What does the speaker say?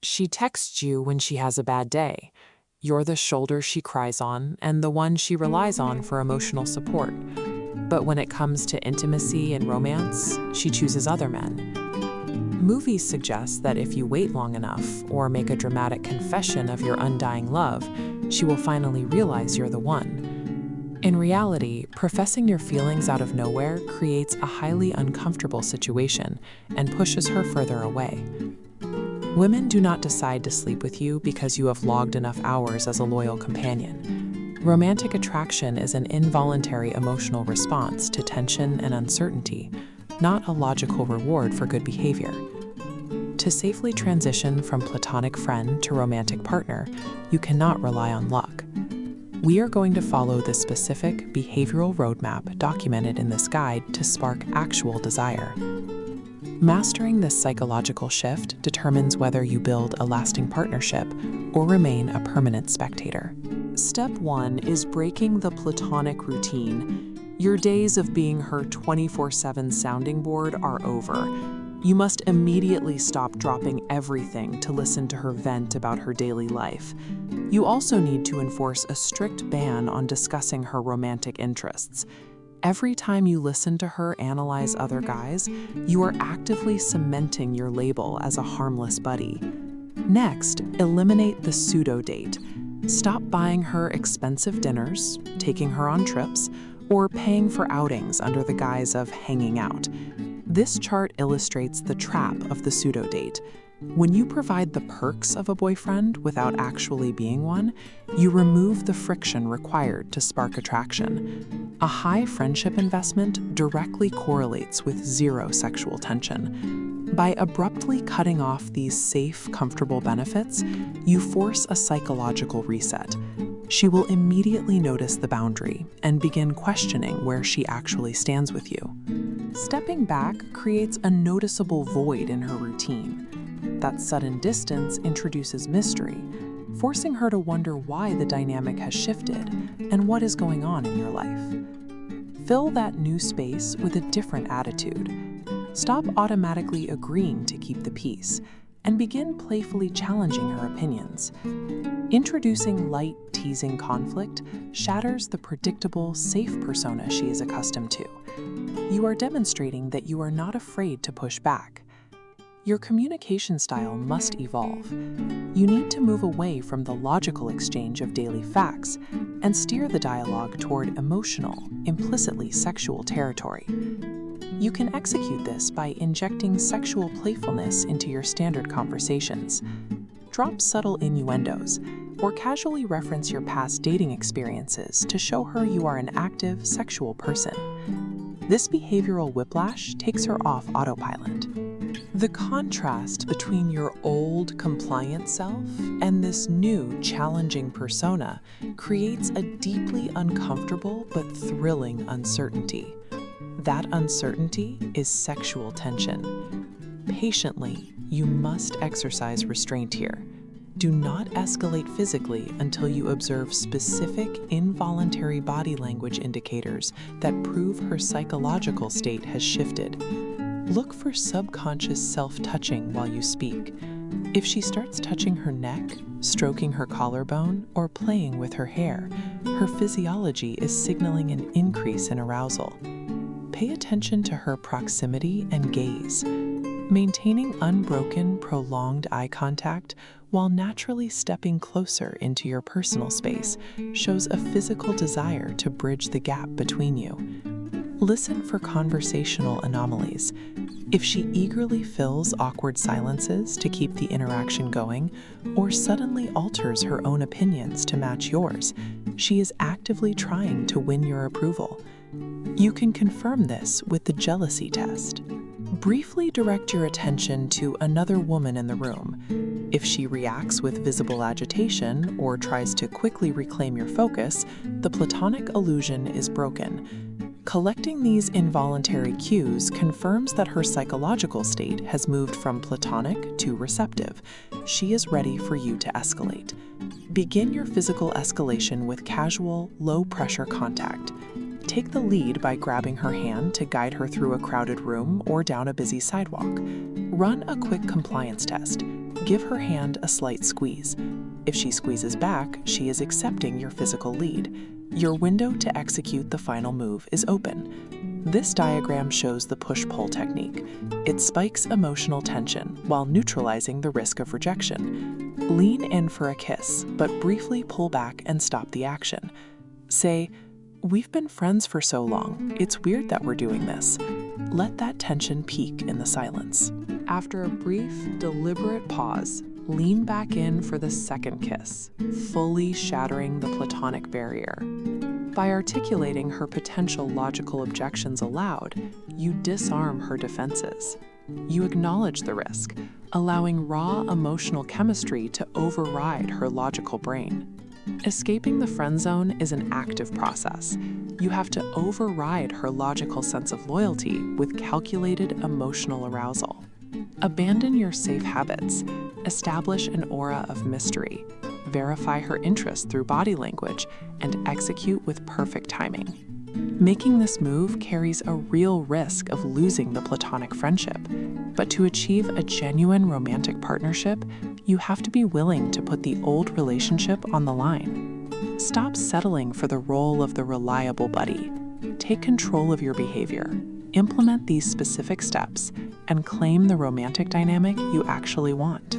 She texts you when she has a bad day. You're the shoulder she cries on and the one she relies on for emotional support. But when it comes to intimacy and romance, she chooses other men. Movies suggest that if you wait long enough or make a dramatic confession of your undying love, she will finally realize you're the one. In reality, professing your feelings out of nowhere creates a highly uncomfortable situation and pushes her further away. Women do not decide to sleep with you because you have logged enough hours as a loyal companion. Romantic attraction is an involuntary emotional response to tension and uncertainty, not a logical reward for good behavior. To safely transition from platonic friend to romantic partner, you cannot rely on luck. We are going to follow the specific behavioral roadmap documented in this guide to spark actual desire. Mastering this psychological shift determines whether you build a lasting partnership or remain a permanent spectator. Step 1 is breaking the platonic routine. Your days of being her 24/7 sounding board are over. You must immediately stop dropping everything to listen to her vent about her daily life. You also need to enforce a strict ban on discussing her romantic interests. Every time you listen to her analyze other guys, you are actively cementing your label as a harmless buddy. Next, eliminate the pseudo-date. Stop buying her expensive dinners, taking her on trips, or paying for outings under the guise of hanging out. This chart illustrates the trap of the pseudo-date. When you provide the perks of a boyfriend without actually being one, you remove the friction required to spark attraction. A high friendship investment directly correlates with zero sexual tension. By abruptly cutting off these safe, comfortable benefits, you force a psychological reset. She will immediately notice the boundary and begin questioning where she actually stands with you. Stepping back creates a noticeable void in her routine. That sudden distance introduces mystery, forcing her to wonder why the dynamic has shifted and what is going on in your life. Fill that new space with a different attitude. Stop automatically agreeing to keep the peace and begin playfully challenging her opinions. Introducing light, teasing conflict shatters the predictable, safe persona she is accustomed to. You are demonstrating that you are not afraid to push back. Your communication style must evolve. You need to move away from the logical exchange of daily facts and steer the dialogue toward emotional, implicitly sexual territory. You can execute this by injecting sexual playfulness into your standard conversations. Drop subtle innuendos, or casually reference your past dating experiences to show her you are an active, sexual person. This behavioral whiplash takes her off autopilot. The contrast between your old, compliant self and this new, challenging persona creates a deeply uncomfortable but thrilling uncertainty. That uncertainty is sexual tension. Patiently, you must exercise restraint here. Do not escalate physically until you observe specific, involuntary body language indicators that prove her psychological state has shifted. Look for subconscious self-touching while you speak. If she starts touching her neck, stroking her collarbone, or playing with her hair, her physiology is signaling an increase in arousal. Pay attention to her proximity and gaze. Maintaining unbroken, prolonged eye contact while naturally stepping closer into your personal space shows a physical desire to bridge the gap between you. Listen for conversational anomalies. If she eagerly fills awkward silences to keep the interaction going, or suddenly alters her own opinions to match yours, she is actively trying to win your approval. You can confirm this with the jealousy test. Briefly direct your attention to another woman in the room. If she reacts with visible agitation or tries to quickly reclaim your focus, the platonic illusion is broken. Collecting these involuntary cues confirms that her psychological state has moved from platonic to receptive. She is ready for you to escalate. Begin your physical escalation with casual, low-pressure contact. Take the lead by grabbing her hand to guide her through a crowded room or down a busy sidewalk. Run a quick compliance test. Give her hand a slight squeeze. If she squeezes back, she is accepting your physical lead. Your window to execute the final move is open. This diagram shows the push-pull technique. It spikes emotional tension while neutralizing the risk of rejection. Lean in for a kiss, but briefly pull back and stop the action. Say, "We've been friends for so long, it's weird that we're doing this." Let that tension peak in the silence. After a brief, deliberate pause, lean back in for the second kiss, fully shattering the platonic barrier. By articulating her potential logical objections aloud, you disarm her defenses. You acknowledge the risk, allowing raw emotional chemistry to override her logical brain. Escaping the friend zone is an active process. You have to override her logical sense of loyalty with calculated emotional arousal. Abandon your safe habits. Establish an aura of mystery. Verify her interest through body language, and execute with perfect timing. Making this move carries a real risk of losing the platonic friendship, but to achieve a genuine romantic partnership, you have to be willing to put the old relationship on the line. Stop settling for the role of the reliable buddy. Take control of your behavior. Implement these specific steps and claim the romantic dynamic you actually want.